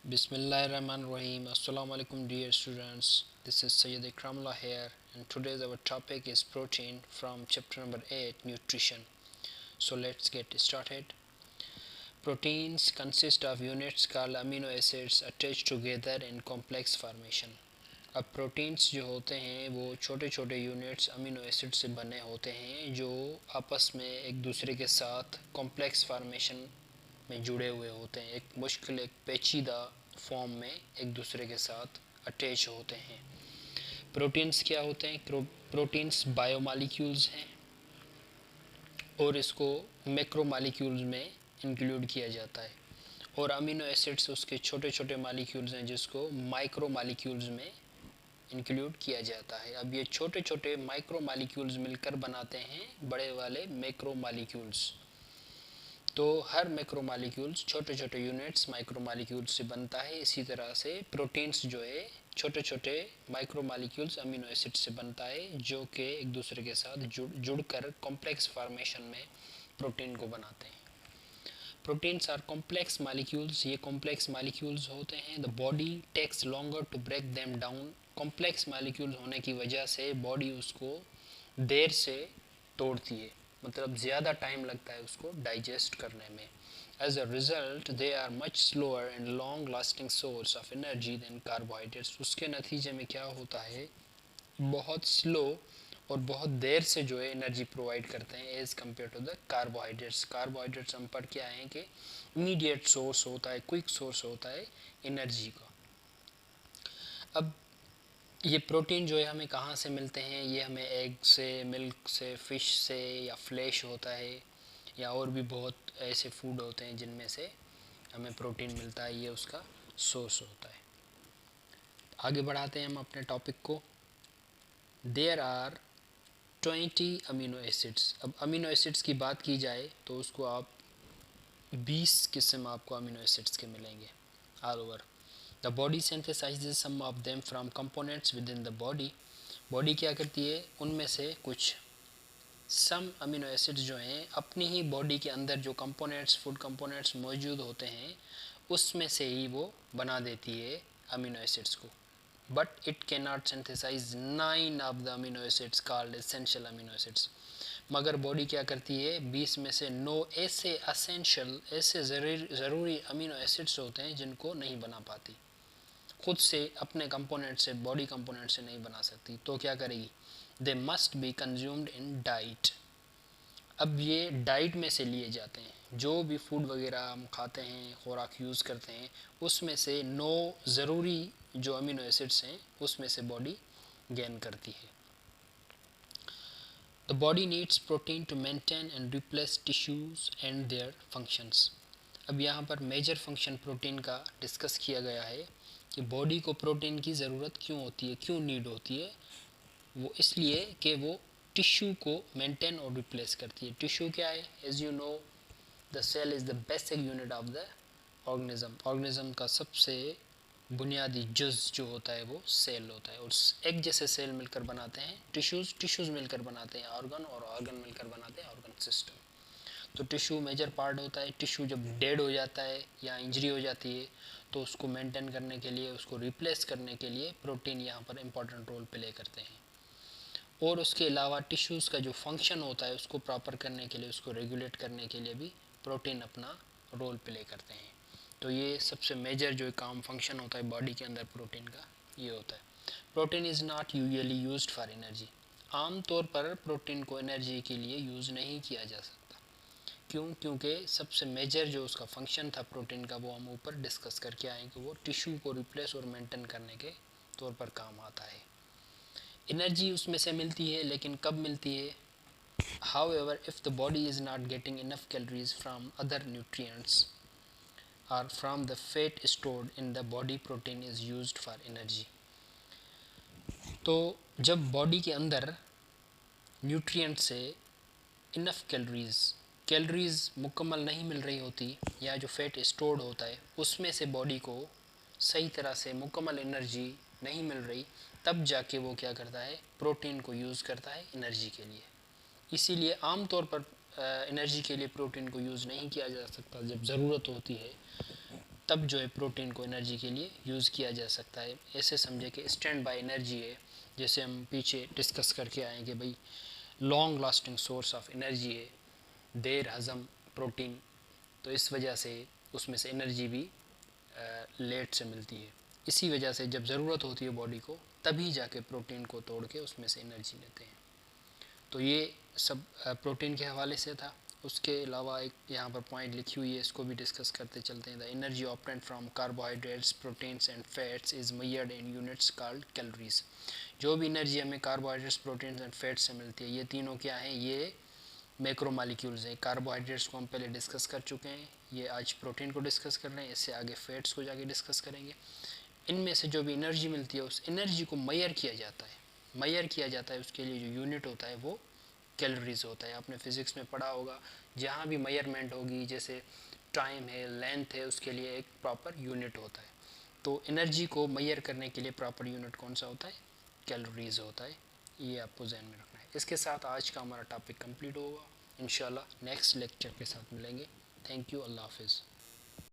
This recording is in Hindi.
Bismillahirrahmanirrahim. Assalamu alaikum dear students. This is Sayyid Ikramullah here, and today's our topic is protein from chapter number 8, nutrition. So let's get started. Proteins consist of units called amino acids attached together in complex formation. अब प्रोटीन्स जो होते हैं वो छोटे छोटे यूनिट्स अमीनो एसिड से बने होते हैं जो आपस में एक दूसरे के साथ कॉम्प्लेक्स फार्मेशन में जुड़े हुए होते हैं, एक मुश्किल एक पेचीदा फॉर्म में एक दूसरे के साथ अटैच होते हैं। प्रोटीन्स क्या होते हैं? प्रोटीन्स बायोमॉलिक्यूल्स हैं और इसको मैक्रोमॉलिक्यूल्स में इंक्लूड किया जाता है, और अमीनो एसिड्स उसके छोटे छोटे मॉलिक्यूल्स हैं जिसको माइक्रोमॉलिक्यूल्स में इंक्लूड किया जाता है। अब ये छोटे छोटे माइक्रोमॉलिक्यूल्स मिलकर बनाते हैं बड़े वाले मैक्रोमॉलिक्यूल्स। तो हर मैक्रोमॉलिक्यूल्स छोटे छोटे यूनिट्स माइक्रोमॉलिक्यूल्स से बनता है। इसी तरह से प्रोटीन्स जो है छोटे छोटे माइक्रोमॉलिक्यूल्स अमीनो एसिड से बनता है जो कि एक दूसरे के साथ जुड़कर कॉम्प्लेक्स फॉर्मेशन में प्रोटीन को बनाते हैं। प्रोटीन्स आर कॉम्प्लेक्स मॉलिक्यूल्स, ये कॉम्प्लेक्स मॉलिक्यूल्स होते हैं। The body takes longer to break them down. Complex molecules होने की वजह से बॉडी उसको देर से तोड़ती है, मतलब ज़्यादा टाइम लगता है उसको डाइजेस्ट करने में। As a result they are much slower and long lasting source of energy than carbohydrates. उसके नतीजे में क्या होता है, बहुत स्लो और बहुत देर से जो है एनर्जी प्रोवाइड करते हैं as compare to the carbohydrates. Carbohydrates हम पढ़ के आए हैं कि इमीडिएट सोर्स होता है, क्विक सोर्स होता है एनर्जी का। अब ये प्रोटीन जो है हमें कहाँ से मिलते हैं? ये हमें एग से, मिल्क से, फ़िश से, या फ्लैश होता है, या और भी बहुत ऐसे फूड होते हैं जिनमें से हमें प्रोटीन मिलता है, ये उसका सोर्स होता है। आगे बढ़ाते हैं हम अपने टॉपिक को। There are 20 amino acids. अब अमीनो एसिड्स की बात की जाए तो उसको आप 20 किस्म आपको अमीनो एसिड्स के मिलेंगे all over. The body synthesizes some of them from components within the body. Body क्या करती है, उनमें से कुछ सम अमीनो एसिड्स जो हैं अपनी ही बॉडी के अंदर जो कंपोनेंट्स, फूड कंपोनेंट्स मौजूद होते हैं उसमें से ही वो बना देती है अमीनो एसिड्स को। But it can not synthesize 9 of the amino acids called essential amino acids. मगर बॉडी क्या करती है, 20 में से 9 ऐसे असेंशियल, ऐसे ज़रूरी अमीनो एसिड्स होते हैं जिनको नहीं बना पाती, खुद से अपने कंपोनेंट से, बॉडी कंपोनेंट से नहीं बना सकती। तो क्या करेगी, they must be consumed in diet. अब ये डाइट में से लिए जाते हैं, जो भी फूड वगैरह हम खाते हैं, खुराक यूज़ करते हैं, उसमें से 9 ज़रूरी जो अमीनो एसिड्स हैं उसमें से बॉडी गेन करती है। The body needs protein to maintain and replace tissues and their functions. अब यहाँ पर मेजर फंक्शन प्रोटीन का डिस्कस किया गया है कि बॉडी को प्रोटीन की ज़रूरत क्यों होती है, क्यों नीड होती है। वो इसलिए कि वो टिश्यू को मेंटेन और रिप्लेस करती है। टिश्यू क्या है, as you know the cell is the basic unit of the organism. Organism का सबसे बुनियादी जुज़ जो होता है वो सेल होता है, और एक जैसे सेल मिलकर बनाते हैं टिश्यूज़, टिश्यूज़ मिलकर बनाते हैं ऑर्गन, और ऑर्गन मिलकर बनाते हैं ऑर्गन सिस्टम। तो टिश्यू मेजर पार्ट होता है। टिश्यू जब डेड हो जाता है या इंजरी हो जाती है तो उसको मेंटेन करने के लिए, उसको रिप्लेस करने के लिए प्रोटीन यहाँ पर इम्पॉर्टेंट रोल प्ले करते हैं। और उसके अलावा टिश्यूज़ का जो फंक्शन होता है उसको प्रॉपर करने के लिए, उसको रेगुलेट करने के लिए भी प्रोटीन अपना रोल प्ले करते हैं। तो ये सबसे मेजर जो काम फंक्शन होता है बॉडी के अंदर प्रोटीन का, ये होता है। Protein is not usually used for energy. आम तौर पर प्रोटीन को एनर्जी के लिए यूज़ नहीं किया जा सकता। क्यों? क्योंकि सबसे मेजर जो उसका फंक्शन था प्रोटीन का वो हम ऊपर डिस्कस करके आए कि वो टिश्यू को रिप्लेस और मेंटेन करने के तौर पर काम आता है। एनर्जी उसमें से मिलती है, लेकिन कब मिलती है? However, if the body is not getting enough calories from other nutrients or from the fat stored in the body, protein is used for energy. तो जब बॉडी के अंदर न्यूट्रिएंट से इनफ कैलोरीज मुकम्मल नहीं मिल रही होती, या जो फैट स्टोर्ड होता है उसमें से बॉडी को सही तरह से मुकम्मल एनर्जी नहीं मिल रही, तब जाके वो क्या करता है, प्रोटीन को यूज़ करता है एनर्जी के लिए। इसीलिए आम तौर पर एनर्जी के लिए प्रोटीन को यूज़ नहीं किया जा सकता। जब ज़रूरत होती है तब जो है प्रोटीन को एनर्जी के लिए यूज़ किया जा सकता है। ऐसे समझे कि स्टैंड बाय एनर्जी है, जैसे हम पीछे डिस्कस करके आए कि भाई long lasting source of energy है, देर हज़म प्रोटीन, तो इस वजह से उसमें से एनर्जी भी लेट से मिलती है। इसी वजह से जब ज़रूरत होती है बॉडी को, तभी जाके प्रोटीन को तोड़ के उसमें से एनर्जी लेते हैं। तो ये सब प्रोटीन के हवाले से था। उसके अलावा एक यहाँ पर पॉइंट लिखी हुई है, इसको भी डिस्कस करते चलते हैं। The energy obtained from carbohydrates, proteins and fats is measured in units called calories. जो भी एनर्जी हमें कार्बोहाइड्रेट्स, प्रोटीन्स एंड फैट्स से मिलती है, ये तीनों क्या हैं, ये मैक्रो मालिक्यूल्स हैं। कार्बोहाइड्रेट्स को हम पहले डिस्कस कर चुके हैं, ये आज प्रोटीन को डिस्कस कर रहे हैं, इससे आगे फैट्स को जाके डिस्कस करेंगे। इनमें से जो भी एनर्जी मिलती है, उस एनर्जी को मेजर किया जाता है। मेजर किया जाता है, उसके लिए जो यूनिट होता है वो कैलोरीज होता है। आपने फिज़िक्स में पढ़ा होगा, जहाँ भी मेजरमेंट होगी, जैसे टाइम है, लेंथ है, उसके लिए एक प्रॉपर यूनिट होता है। तो एनर्जी को मेजर करने के लिए प्रॉपर यूनिट कौन सा होता है, कैलोरीज होता है। ये आपको जहन में रखना है। इसके साथ आज का हमारा टॉपिक कंप्लीट होगा। इंशाल्लाह नेक्स्ट लेक्चर के साथ मिलेंगे। थैंक यू, अल्लाह हाफिज़।